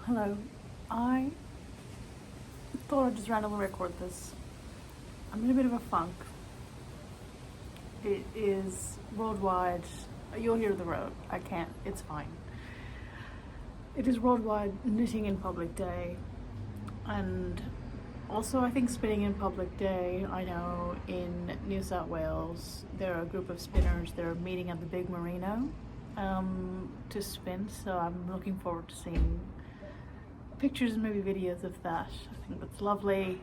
Hello, I thought I'd just randomly record this. I'm in a bit of a funk. It is worldwide, you'll hear the road, I can't, it's fine. It is Worldwide Knitting in Public Day, and also I think Spinning in Public Day. I know in New South Wales there are a group of spinners that are meeting at the big merino to spin, so I'm looking forward to seeing pictures and maybe videos of that. I think that's lovely.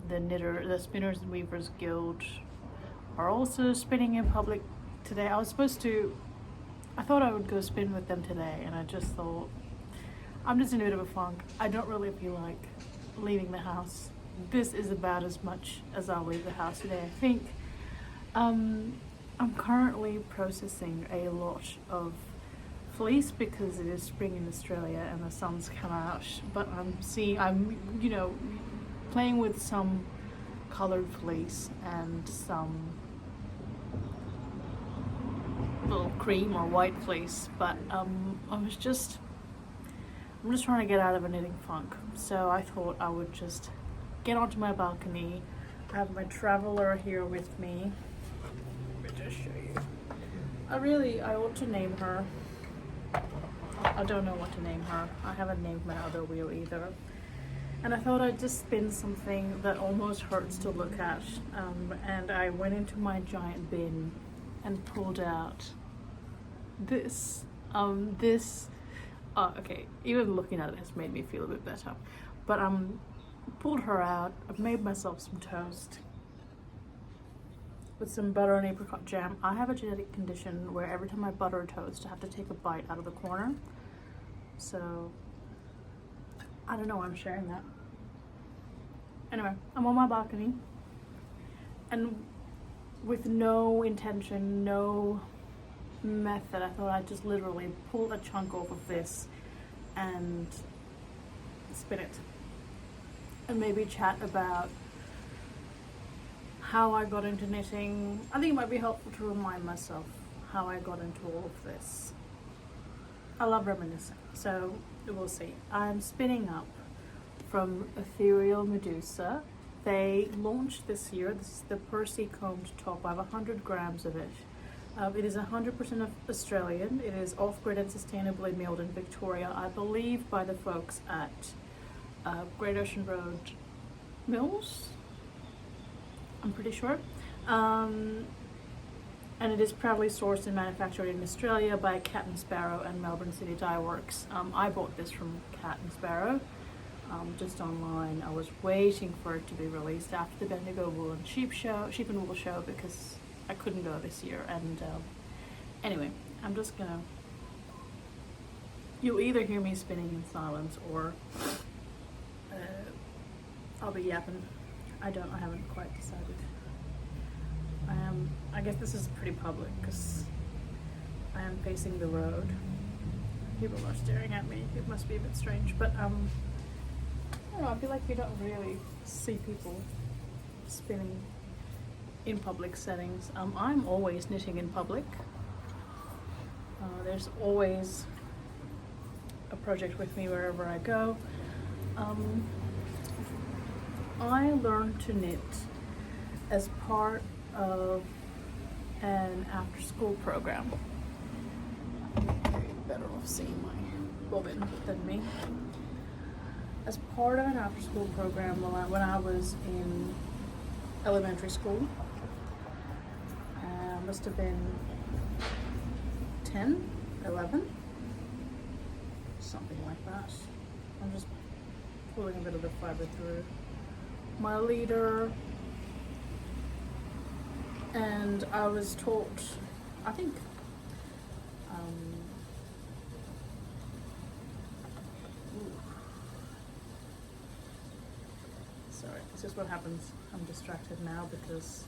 The Spinners and Weavers Guild are also spinning in public today. I thought I would go spin with them today, and I just thought, I'm just in a bit of a funk. I don't really feel like leaving the house. This is about as much as I'll leave the house today, I think. I'm currently processing a lot of fleece because it is spring in Australia and the sun's come out, but I'm playing with some colored fleece and some little cream or white fleece, but I'm just trying to get out of a knitting funk, so I thought I would just get onto my balcony. I have my traveler here with me. Let me just show you. I ought to name her. I don't know what to name her. I haven't named my other wheel either. And I thought I'd just spin something that almost hurts to look at. And I went into my giant bin and pulled out this. Okay, even looking at it has made me feel a bit better. But pulled her out. I've made myself some toast with some butter and apricot jam. I have a genetic condition where every time I butter a toast, I have to take a bite out of the corner. So, I don't know why I'm sharing that. Anyway, I'm on my balcony, and with no intention, no method, I thought I'd just literally pull a chunk off of this and spin it. And maybe chat about how I got into knitting. I think it might be helpful to remind myself how I got into all of this. I love reminiscing, so we'll see. I'm spinning up from Ethereal Medusa. They launched this year. This is the Percy combed top. I have 100 grams of it. It is 100% Australian. It is off-grid and sustainably milled in Victoria, I believe by the folks at Great Ocean Road Mills. I'm pretty sure. And it is proudly sourced and manufactured in Australia by Cat and Sparrow and Melbourne City Dye Works. I bought this from Cat and Sparrow just online. I was waiting for it to be released after the Bendigo Wool and Sheep and Wool show because I couldn't go this year. And anyway, I'm just gonna, you'll either hear me spinning in silence or I'll be yapping. I haven't quite decided. I guess this is pretty public because I am facing the road. People are staring at me. It must be a bit strange, but I don't know, I feel like you don't really see people spinning in public settings. I'm always knitting in public. There's always a project with me wherever I go. I learned to knit as part of an after-school program. You're better off seeing my bobbin than me. As part of an after-school program when I was in elementary school, must have been 10, 11, something like that. I'm just pulling a bit of the fibre through my leader, and I was taught, I think, sorry, this is what happens. I'm distracted now because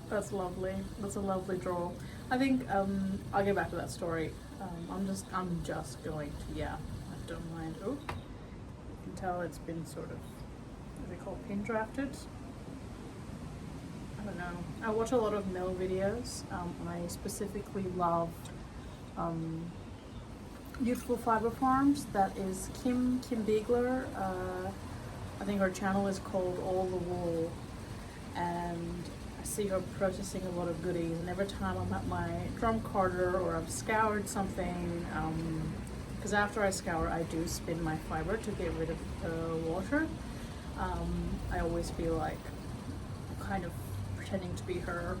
that's lovely. That's a lovely draw. I think I'll get back to that story. I'm just going to, yeah, I don't mind. Oh, you can tell it's been sort of, what they call pin drafted. I don't know. I watch a lot of mill videos. I specifically love Youthful Fibre Farms. That is Kim Beegler. I think her channel is called All the Wool, and I see her processing a lot of goodies. And every time I'm at my drum carder or I've scoured something, because after I scour, I do spin my fibre to get rid of the water. I always feel like kind of pretending to be her.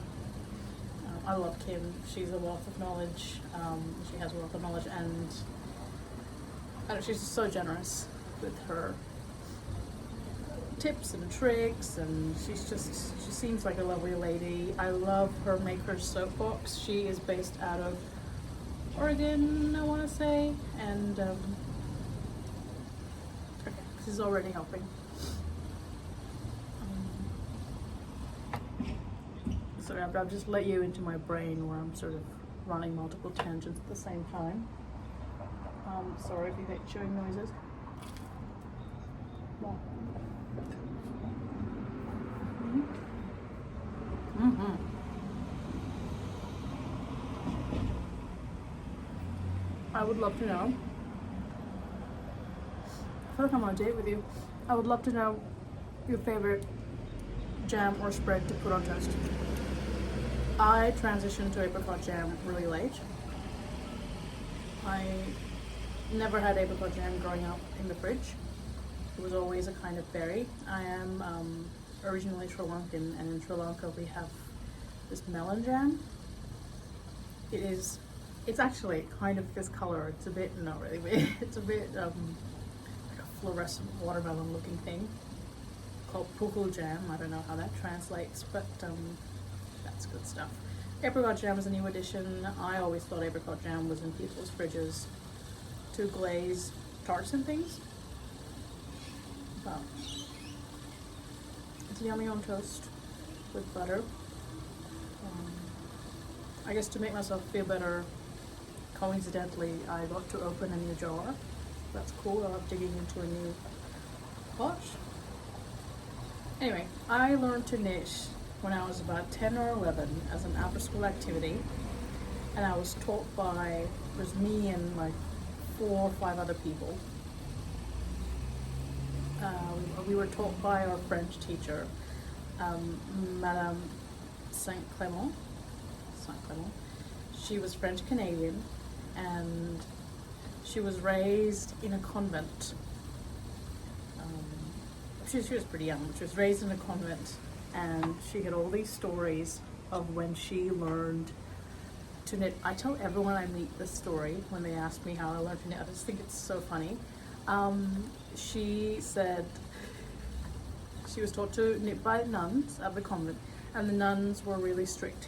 I love Kim. She's a wealth of knowledge. She has a wealth of knowledge, and I don't know, she's so generous with her tips and tricks, and she seems like a lovely lady. I love her maker's soapbox. She is based out of Oregon, I want to say, and okay, this is already helping. Sorry, I've just let you into my brain where I'm sort of running multiple tangents at the same time. Sorry if you hate chewing noises. Well. I would love to know. I feel like I'm on a date with you. I would love to know your favorite jam or spread to put on toast. I transitioned to apricot jam really late. I never had apricot jam growing up in the fridge. It was always a kind of berry. I am originally Sri Lankan, and in Sri Lanka we have this melon jam. It's actually kind of this color. It's a bit, not really, but it's a bit like a fluorescent watermelon looking thing called pukul jam. I don't know how that translates, but that's good stuff. Apricot jam is a new addition. I always thought apricot jam was in people's fridges to glaze tarts and things. But it's yummy on toast with butter. I guess to make myself feel better, coincidentally, I got to open a new jar. That's cool. I love digging into a new pot. Anyway, I learned to knit when I was about 10 or 11 as an after school activity, and I was taught by, it was me and like 4 or 5 other people. We were taught by our French teacher, Madame Saint Clement. She was French Canadian, and she was raised in a convent. She was pretty young. She was raised in a convent, and she had all these stories of when she learned to knit. I tell everyone I meet this story when they ask me how I learned to knit. I just think it's so funny. She said she was taught to knit by nuns at the convent, and the nuns were really strict.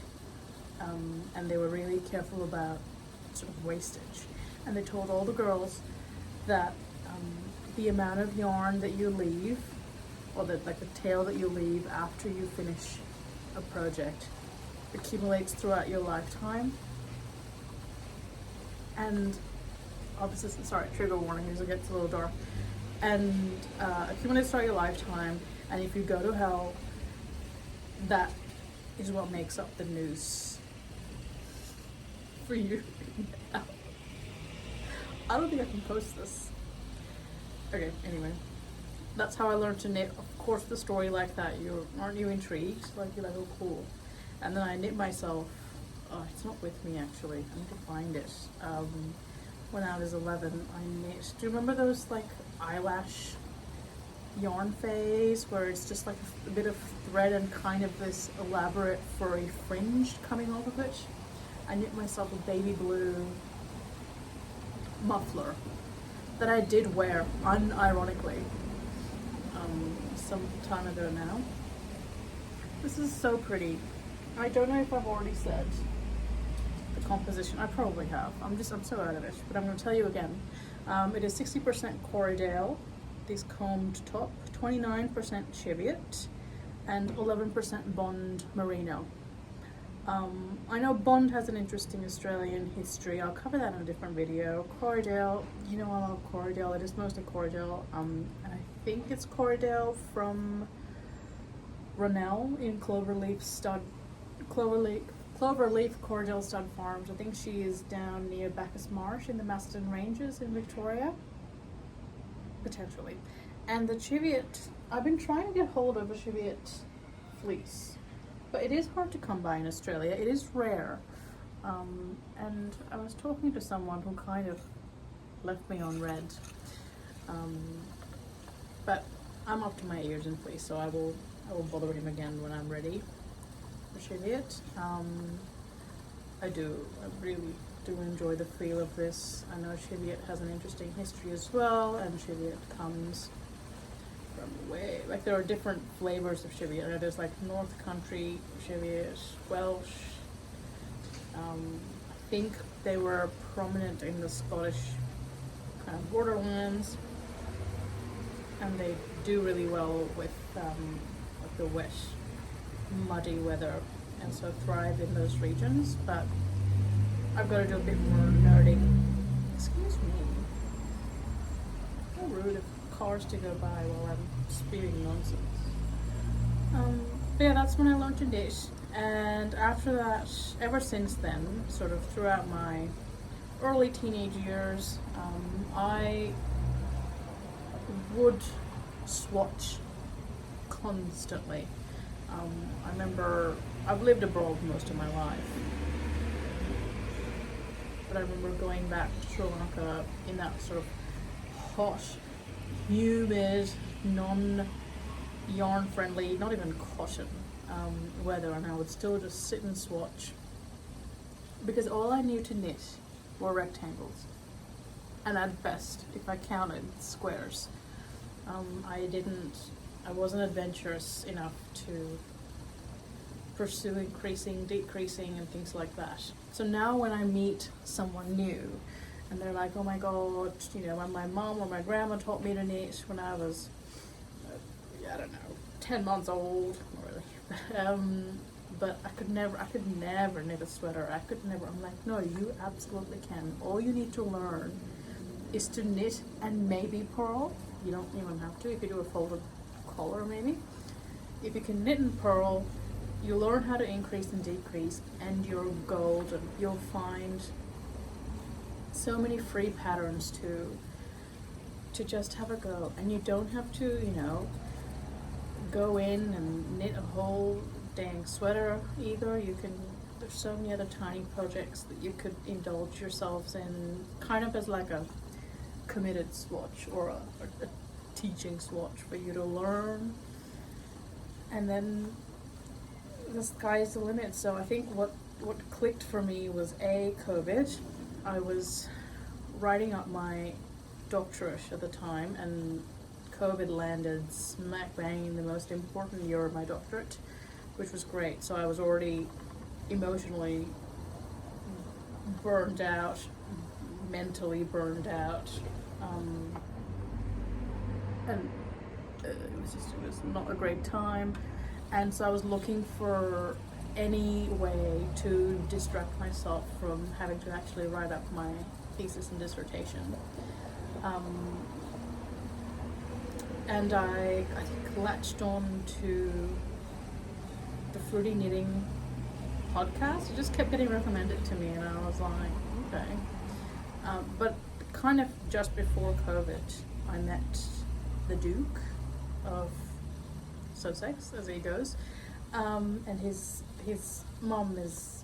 And they were really careful about sort of wastage. And they told all the girls that the amount of yarn that you leave, or the tail that you leave after you finish a project, accumulates throughout your lifetime. And this is, sorry, trigger warning, as it gets a little dark. And accumulates throughout your lifetime, and if you go to hell, that is what makes up the noose for you. I don't think I can post this. Okay, anyway, that's how I learned to knit. Of course, the story like that, aren't you intrigued? Like, you're like, oh cool. And then I knit myself. Oh, it's not with me actually. I need to find it. When I was 11, I knit. Do you remember those like eyelash yarn phase where it's just like a bit of thread and kind of this elaborate furry fringe coming off of it? I knit myself a baby blue muffler that I did wear unironically some time ago now. This is so pretty. I don't know if I've already said the composition. I probably have. I'm so out of it, but I'm going to tell you again. It is 60% Corriedale, this combed top, 29% Cheviot, and 11% Bond Merino. I know Bond has an interesting Australian history. I'll cover that in a different video. Corriedale, you know I love Corriedale. It is mostly Corriedale. I think it's Corriedale from Ronell in Cloverleaf Cloverleaf Cordial Stud Farms. I think she is down near Bacchus Marsh in the Macedon Ranges in Victoria. Potentially. And the Cheviot, I've been trying to get hold of a Cheviot fleece, but it is hard to come by in Australia. It is rare. And I was talking to someone who kind of left me on red. But I'm up to my ears in fleece, so I will bother him again when I'm ready for Cheviot. I really do enjoy the feel of this. I know Cheviot has an interesting history as well, and Cheviot comes from way, like there are different flavors of Cheviot. There's like North Country Cheviot, Welsh. I think they were prominent in the Scottish kind of borderlands, and they do really well with like the wet, muddy weather, and so thrive in those regions. But I've got to do a bit more nerding. Excuse me. How rude of cars to go by while I'm spewing nonsense. But yeah, that's when I learned to knit. And after that, ever since then, sort of throughout my early teenage years, I would swatch constantly. I remember, I've lived abroad most of my life, but I remember going back to Sri Lanka in that sort of hot, humid, non-yarn friendly, not even cotton weather, and I would still just sit and swatch because all I knew to knit were rectangles, and at best, if I counted, squares. I wasn't adventurous enough to pursue increasing, decreasing, and things like that. So now when I meet someone new and they're like, oh my god, you know, when my mom or my grandma taught me to knit when I was, I don't know, 10 months old, not really. But I could never knit a sweater. I'm like, no, you absolutely can. All you need to learn is to knit and maybe purl. You don't even have to if you do a folded collar maybe. If you can knit and purl, you learn how to increase and decrease, and you're golden. You'll find so many free patterns to just have a go, and you don't have to, you know, go in and knit a whole dang sweater either. There's so many other tiny projects that you could indulge yourselves in, kind of as like a committed swatch or a teaching swatch for you to learn, and then the sky's the limit. So I think what clicked for me was COVID. I was writing up my doctorate at the time, and COVID landed smack bang in the most important year of my doctorate, which was great. So I was already emotionally burned out, mentally burned out, and it was not a great time. And so I was looking for any way to distract myself from having to actually write up my thesis and dissertation. And I think latched on to the Fruity Knitting podcast. It just kept getting recommended to me, and I was like, okay. But kind of just before COVID, I met the Duke of Sussex, as he goes, and his mom is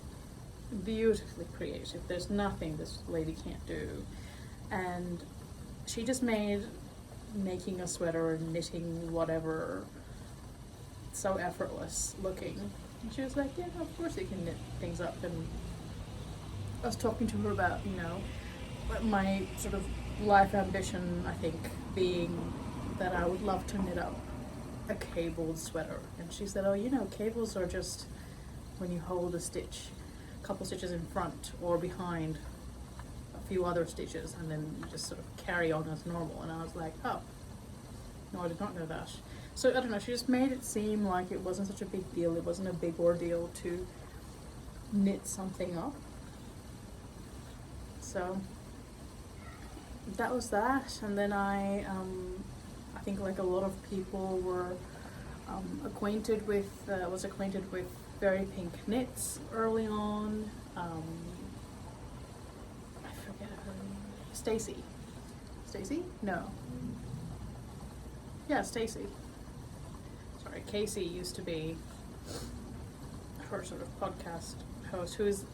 beautifully creative. There's nothing this lady can't do, and she just made making a sweater and knitting whatever so effortless looking. And she was like, yeah, of course you can knit things up. And I was talking to her about, you know, my sort of life ambition, I think, being that I would love to knit up a cabled sweater. And she said, oh, you know, cables are just when you hold a stitch, a couple stitches in front or behind a few other stitches, and then you just sort of carry on as normal. And I was like, oh, no, I did not know that. So I don't know, she just made it seem like it wasn't such a big deal. It wasn't a big ordeal to knit something up. So that was that. And then I think like a lot of people were was acquainted with very pink knits early on. I forget her name. Stacy? No. Yeah, Stacy. Sorry, Casey used to be her sort of podcast host, who is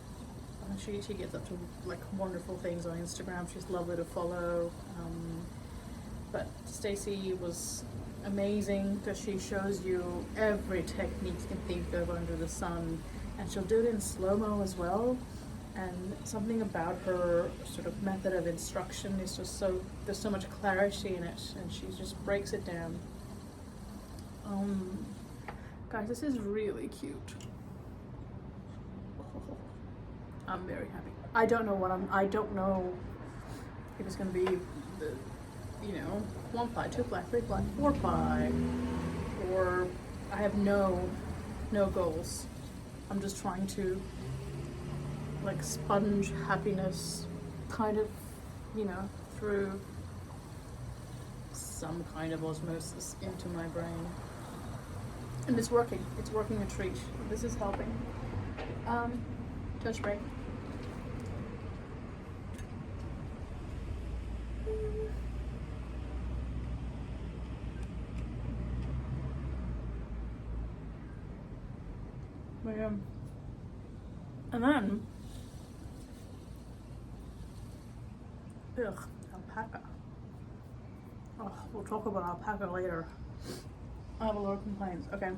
she gets up to like wonderful things on Instagram. She's lovely to follow. But Stacy was amazing because she shows you every technique you can think of under the sun, and she'll do it in slow-mo as well. And something about her sort of method of instruction is just there's so much clarity in it, and she just breaks it down. Guys, this is really cute. I'm very happy. I don't know if it's gonna be the, 1 ply, 2 ply, 3 ply, 4 ply, or I have no goals. I'm just trying to like sponge happiness kind of, through some kind of osmosis into my brain. And it's working a treat. This is helping. Touch break. And then, alpaca. Oh, we'll talk about alpaca later. I have a lot of complaints. Okay.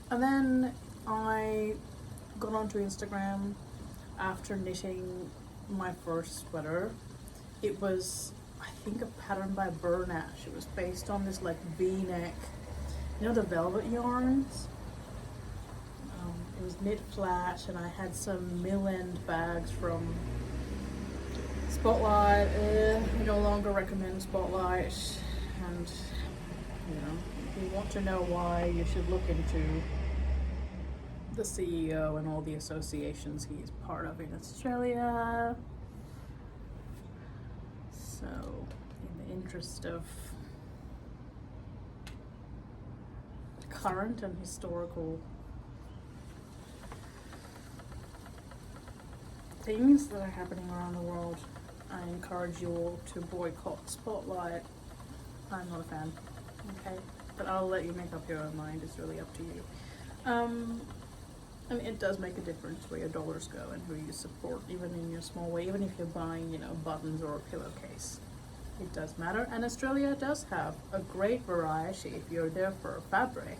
And then I got onto Instagram after knitting my first sweater. It was, I think, a pattern by Burnash. It was based on this like V-neck, the velvet yarns. It was knit flat, and I had some mill-end bags from Spotlight. I no longer recommend Spotlight, and if you want to know why, you should look into the CEO and all the associations he's part of in Australia. So, in the interest of current and historical things that are happening around the world, I encourage you all to boycott Spotlight. I'm not a fan, okay? But I'll let you make up your own mind. It's really up to you. I mean, it does make a difference where your dollars go and who you support, even in your small way, even if you're buying, buttons or a pillowcase. It does matter. And Australia does have a great variety, if you're there for fabric,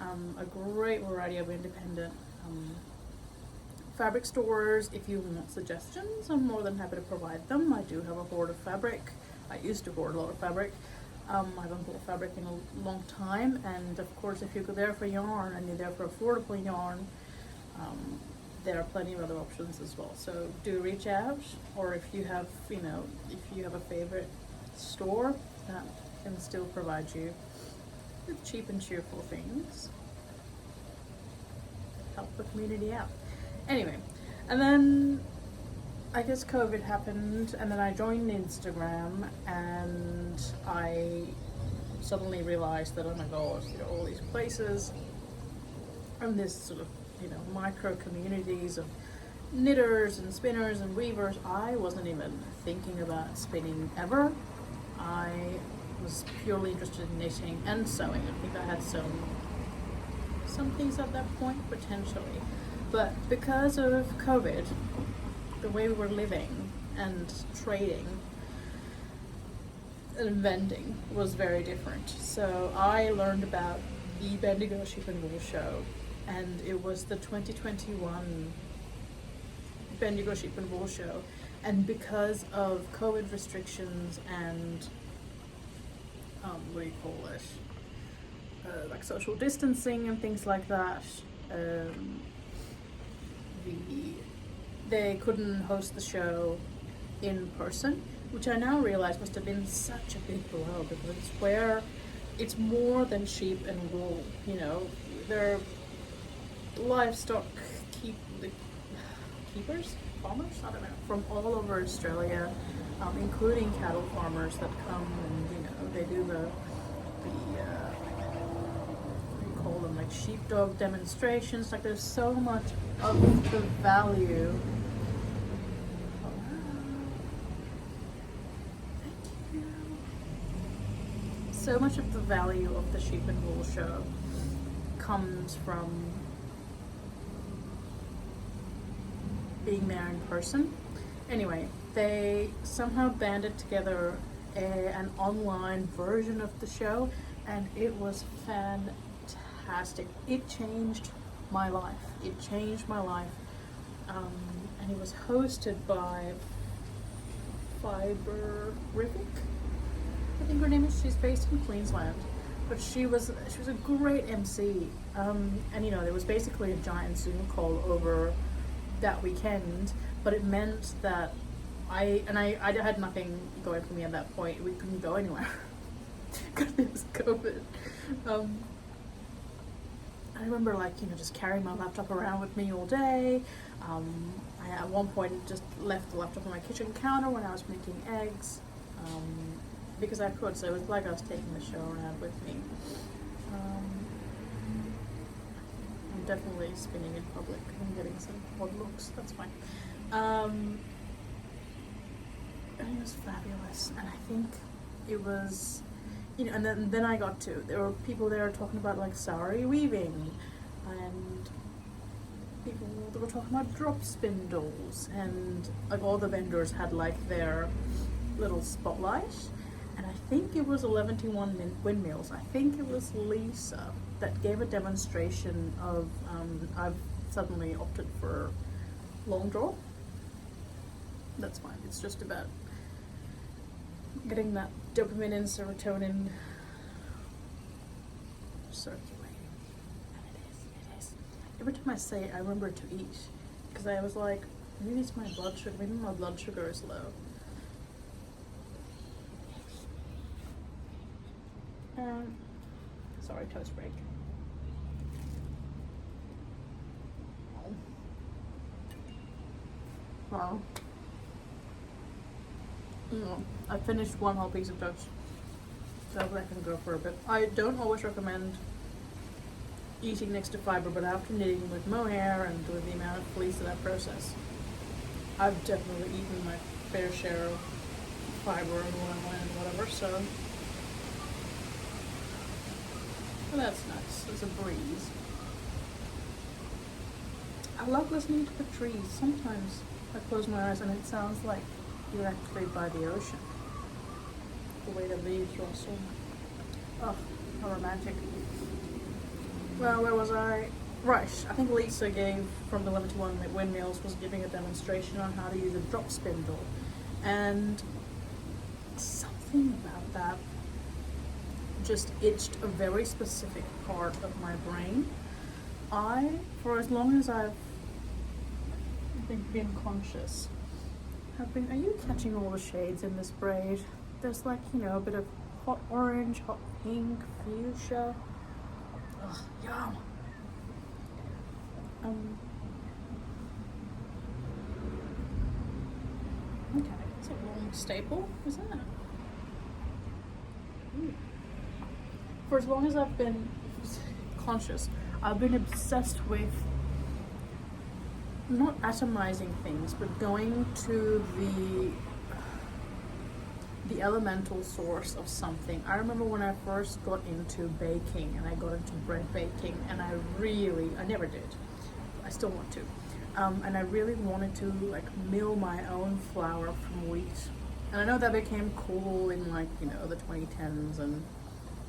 a great variety of independent fabric stores. If you want suggestions, I'm more than happy to provide them. I do have a hoard of fabric. I used to hoard a lot of fabric. I haven't bought fabric in a long time, and of course if you're there for yarn and you're there for affordable yarn, there are plenty of other options as well. So do reach out, or if you have a favorite store that can still provide you with cheap and cheerful things, help the community out. Anyway, and then I guess COVID happened, and then I joined Instagram, and I suddenly realized that, oh my god, all these places and this sort of, micro communities of knitters and spinners and weavers. I wasn't even thinking about spinning ever. I was purely interested in knitting and sewing. I think I had some things at that point, potentially. But because of COVID, the way we were living and trading and vending was very different. So I learned about the Bendigo Sheep and Wool Show, and it was the 2021 Bendigo Sheep and Wool Show. And because of COVID restrictions and like social distancing and things like that, they couldn't host the show in person, which I now realize must have been such a big blow, because it's more than sheep and wool. They're livestock farmers, I don't know, from all over Australia, including cattle farmers that come and they do the what do you call them, like sheepdog demonstrations. Like there's so much of the value. So much of the value of the sheep and wool show comes from being there in person. Anyway, they somehow banded together an online version of the show, and it was fantastic. It changed my life. It changed my life. And it was hosted by Fibre. I think her name is. She's based in Queensland, but she was a great MC. And you know, there was basically a giant Zoom call over that weekend, but it meant that I had nothing going for me at that point. We couldn't go anywhere because it was COVID. I remember, like, you know, just carrying my laptop around with me all day. I at one point just left the laptop on my kitchen counter when I was making eggs, because I could. So it was like I was taking the show around with me. I'm definitely spinning in public. I'm getting some odd looks. That's fine. And it was fabulous, and I think it was, you know, and then I got to, there were people there talking about like sari weaving, and people that were talking about drop spindles, and like all the vendors had like their little spotlight, and I think it was 11-1 windmills. I think it was Lisa that gave a demonstration of, I've suddenly opted for long draw. That's fine, it's just about getting that dopamine and serotonin circulating. And it is. Every time I say it, I remember to eat, because I was like, maybe it's my blood sugar, maybe my blood sugar is low. Sorry, toast break. Wow. I finished one whole piece of toast, so I can go for a bit. I don't always recommend eating next to fibre, but after knitting with mohair and with the amount of fleece that I process, I've definitely eaten my fair share of fibre and oil and whatever, so well, that's nice. There's a breeze. I love listening to the trees. Sometimes I close my eyes and it sounds like you're actually by the ocean. The way the leaves rustle. Oh, how romantic. Well, where was I? Right, I think Lisa gave, from the 11-1 Windmills, was giving a demonstration on how to use a drop spindle. And something about that just itched a very specific part of my brain. For as long as I've been conscious, are you catching all the shades in this braid? There's like, you know, a bit of hot orange, hot pink, fuchsia. Ugh, yum. Okay, it's a long staple, is that? Ooh. For as long as I've been conscious, I've been obsessed with not atomizing things, but going to the elemental source of something. I remember when I first got into baking, and I got into bread baking, and I never did. I still want to. And I really wanted to like mill my own flour from wheat. And I know that became cool in like, you know, the 2010s, and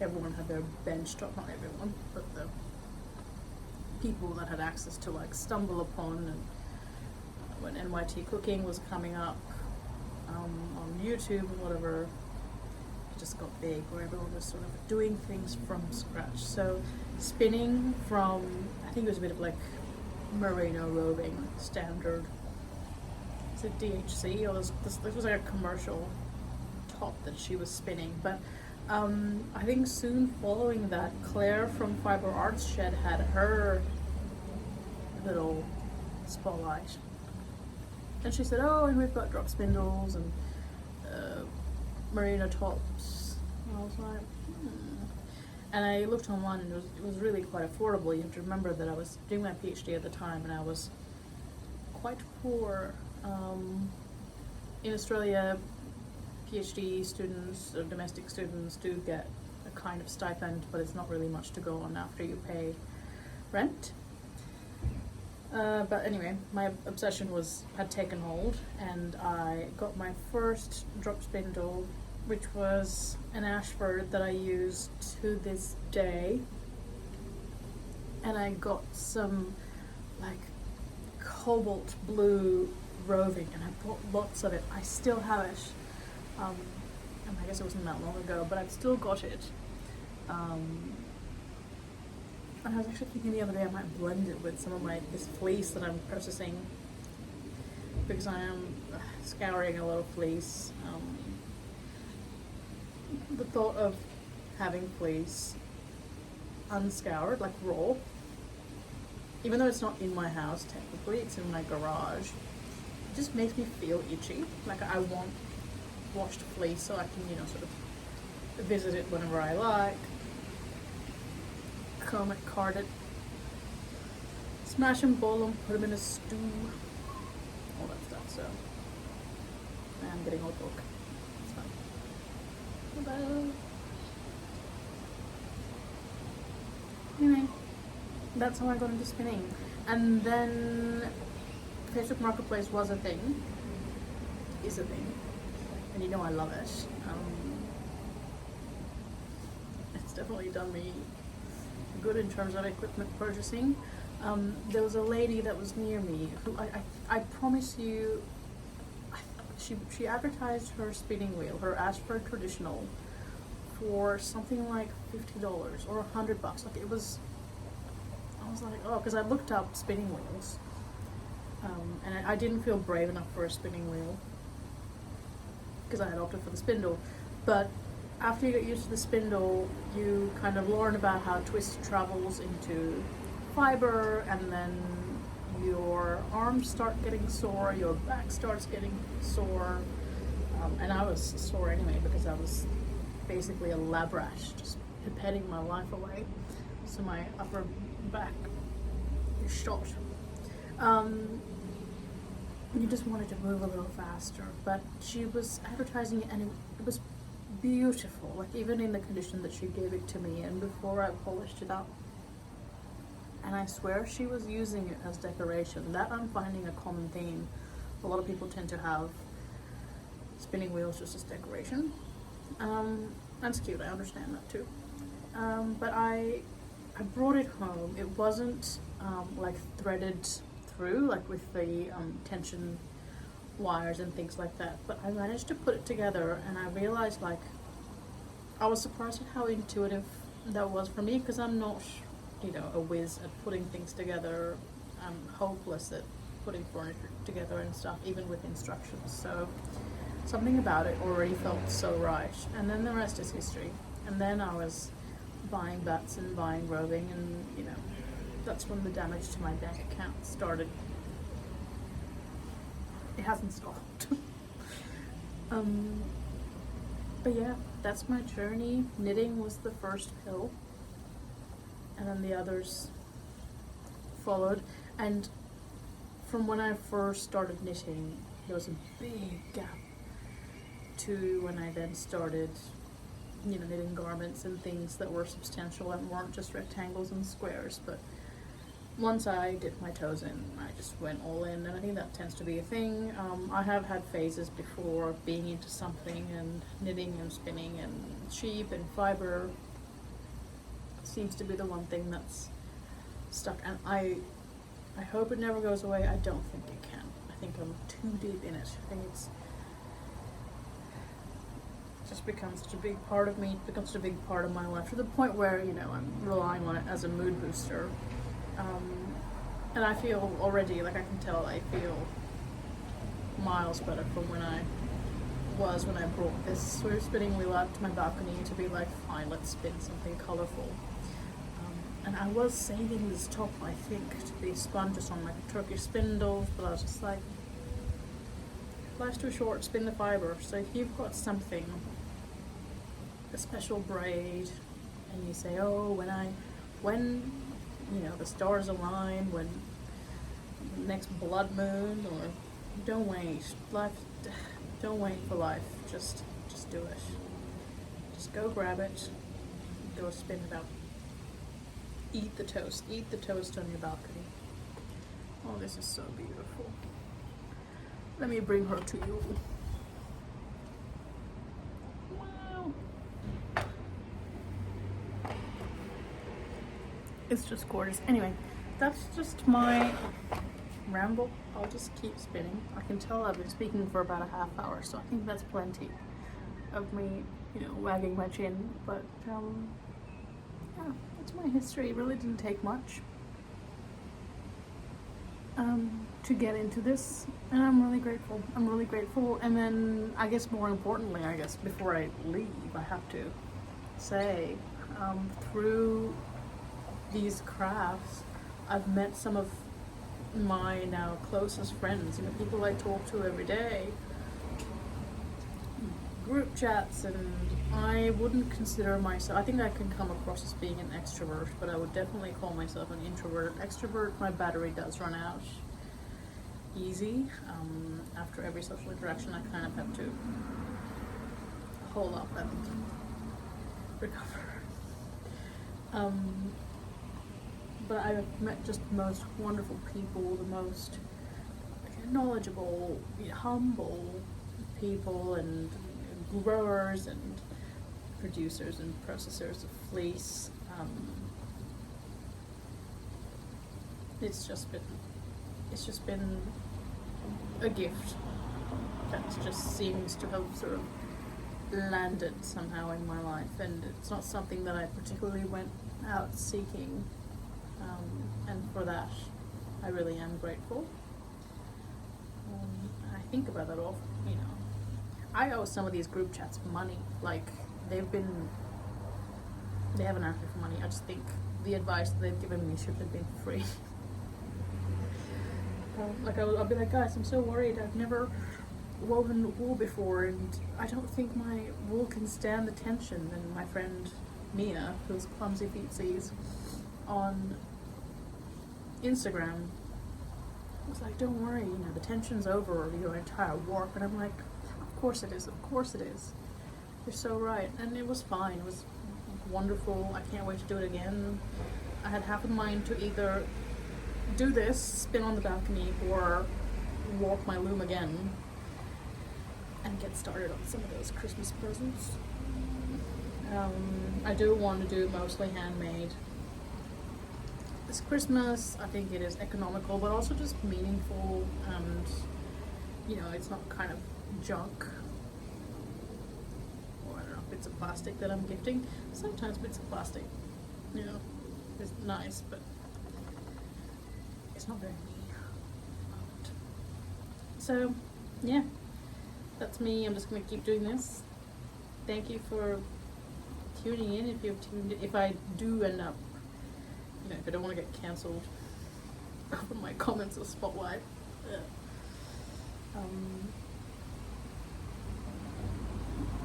everyone had their bench top, not everyone, but the people that had access to like stumble upon, and when NYT cooking was coming up on YouTube or whatever, it just got big, where everyone was sort of doing things from scratch. So spinning from, I think it was a bit of like merino roving, standard, is it DHC, or this was like a commercial top that she was spinning. But I think soon following that, Claire from Fibre Arts Shed had her little spotlight, and she said, oh, and we've got drop spindles and merino tops, and I was like, And I looked online and it was really quite affordable. You have to remember that I was doing my PhD at the time and I was quite poor. In Australia, PhD students or domestic students do get a kind of stipend, but it's not really much to go on after you pay rent. But anyway, my obsession had taken hold, and I got my first drop spindle, which was an Ashford that I use to this day. And I got some like cobalt blue roving, and I bought lots of it. I still have it. And I guess it wasn't that long ago, but I've still got it. And I was actually thinking the other day I might blend it with some of this fleece that I'm processing, because I am scouring a lot of fleece. The thought of having fleece unscoured, like raw, even though it's not in my house technically, it's in my garage, it just makes me feel itchy. Like I want washed fleece so I can, sort of visit it whenever I like, comb it, card it, smash them, boil them, put them in a stew, all that stuff. So I'm getting old book. It's fun. Bye-bye. Anyway, that's how I got into spinning. And then Facebook Marketplace was a thing, is a thing, and I love it. It's definitely done me good in terms of equipment purchasing. There was a lady that was near me who I promise you, she advertised her spinning wheel, her Ashford Traditional, for something like $50 or $100. Like I was like, oh, because I looked up spinning wheels, and I didn't feel brave enough for a spinning wheel because I had opted for the spindle. But after you get used to the spindle, you kind of learn about how twist travels into fibre, and then your arms start getting sore, your back starts getting sore, and I was sore anyway because I was basically a lab rash, just pipetting my life away. So my upper back is shot. You just wanted to move a little faster, but she was advertising it, and it was beautiful, like even in the condition that she gave it to me and before I polished it up. And I swear she was using it as decoration. That I'm finding a common theme. A lot of people tend to have spinning wheels just as decoration. That's cute, I understand that too. But I brought it home. It wasn't like threaded through, like with the tension wires and things like that, but I managed to put it together, and I realized, like, I was surprised at how intuitive that was for me, because I'm not, a whiz at putting things together. I'm hopeless at putting furniture together and stuff, even with instructions. So something about it already felt so right, and then the rest is history. And then I was buying butts and buying roving, and that's when the damage to my bank account started. It hasn't stopped. But yeah, that's my journey. Knitting was the first hill, and then the others followed. And from when I first started knitting, there was a big gap to when I then started, knitting garments and things that were substantial and weren't just rectangles and squares. But once I dipped my toes in, I just went all in, and I think that tends to be a thing. I have had phases before of being into something, and knitting and spinning and sheep and fibre seems to be the one thing that's stuck, and I hope it never goes away. I don't think it can. I think I'm too deep in it. I think it's just becomes such a big part of me. It becomes such a big part of my life, to the point where, I'm relying on it as a mood booster. And I feel already, like I can tell, I feel miles better from when I brought this sort of spinning wheel out to my balcony to be like, fine, let's spin something colourful. And I was saving this top, I think, to be spun just on like Turkish spindles, but I was just like, life's too short, spin the fibre. So if you've got something, a special braid, and you say, oh, when you know, the stars align, when next blood moon, or don't wait. Don't wait for life. Just do it. Just go grab it, go spin it out. Eat the toast. Eat the toast on your balcony. Oh, this is so beautiful. Let me bring her to you. Wow. It's just gorgeous. Anyway, that's just my ramble. I'll just keep spinning. I can tell I've been speaking for about a half hour, so I think that's plenty of me, you know, wagging my chin. But yeah, that's my history. It really didn't take much to get into this, and I'm really grateful. I'm really grateful. And then I guess more importantly, before I leave, I have to say, through these crafts, I've met some of my now closest friends, you know, people I talk to every day, group chats, and I wouldn't consider myself, I think I can come across as being an extrovert, but I would definitely call myself an introvert. Extrovert, my battery does run out easy. After every social interaction, I kind of have to hold up and recover. But I've met just the most wonderful people, the most knowledgeable, humble people, and growers and producers and processors of fleece. It's just been a gift that just seems to have sort of landed somehow in my life, and it's not something that I particularly went out seeking, and for that I really am grateful. I think about that often, you know. I owe some of these group chats money. Like, they haven't asked me for money. I just think the advice that they've given me should have been free. Like, I'll be like, guys, I'm so worried. I've never woven wool before, and I don't think my wool can stand the tension. And my friend Mia, who's Clumsy Feetsies on Instagram, was like, don't worry, you know, the tension's over your entire warp. And I'm like, of course it is, of course it is. You're so right. And it was fine. It was wonderful. I can't wait to do it again. I had half a mind to either do this, spin on the balcony, or warp my loom again and get started on some of those Christmas presents. I do want to do mostly handmade this Christmas. I think it is economical, but also just meaningful, and you know, it's not kind of junk, or I don't know, bits of plastic that I'm gifting. Sometimes bits of plastic, you know, is nice, but it's not very me. So yeah, that's me. I'm just gonna keep doing this. Thank you for tuning in. If I do end up, you know, if I don't want to get cancelled from my comments or spotlight,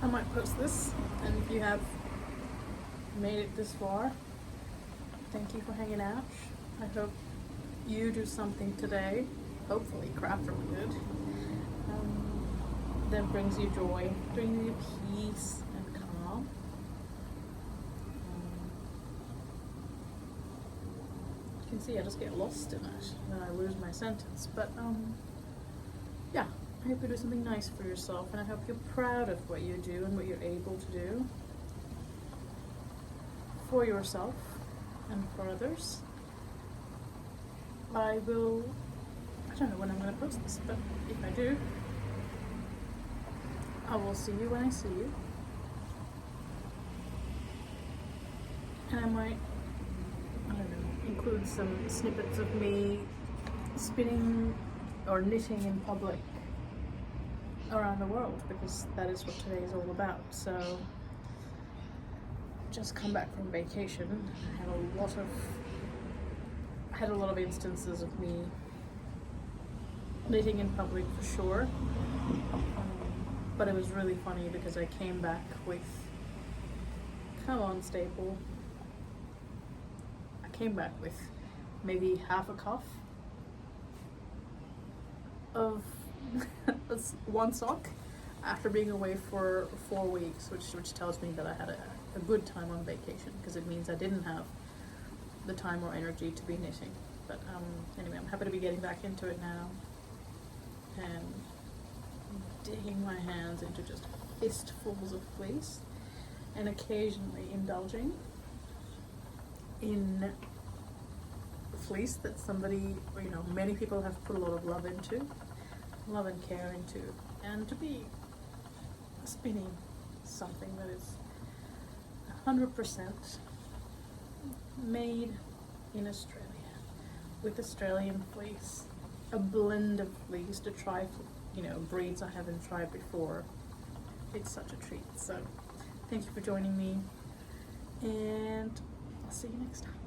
I might post this. And if you have made it this far, thank you for hanging out. I hope you do something today, hopefully craft really good, that brings you joy, brings you peace and calm. You can see I just get lost in it, and I lose my sentence. But yeah, I hope you do something nice for yourself, and I hope you're proud of what you do and what you're able to do for yourself and for others. I don't know when I'm going to post this, but if I do, I will see you when I see you. And I might, I don't know, include some snippets of me spinning or knitting in public around the world, because that is what today is all about. So, just come back from vacation. I had a lot of instances of me knitting in public for sure, but it was really funny because I came back with, come on Staple, came back with maybe half a cuff of one sock after being away for 4 weeks, which tells me that I had a good time on vacation, because it means I didn't have the time or energy to be knitting. But anyway, I'm happy to be getting back into it now and digging my hands into just fistfuls of fleece, and occasionally indulging in fleece that somebody, or, you know, many people have put a lot of love and care into, and to be spinning something that is 100% made in Australia with Australian fleece, a blend of fleece to try, you know, breeds I haven't tried before. It's such a treat. So thank you for joining me, and I'll see you next time.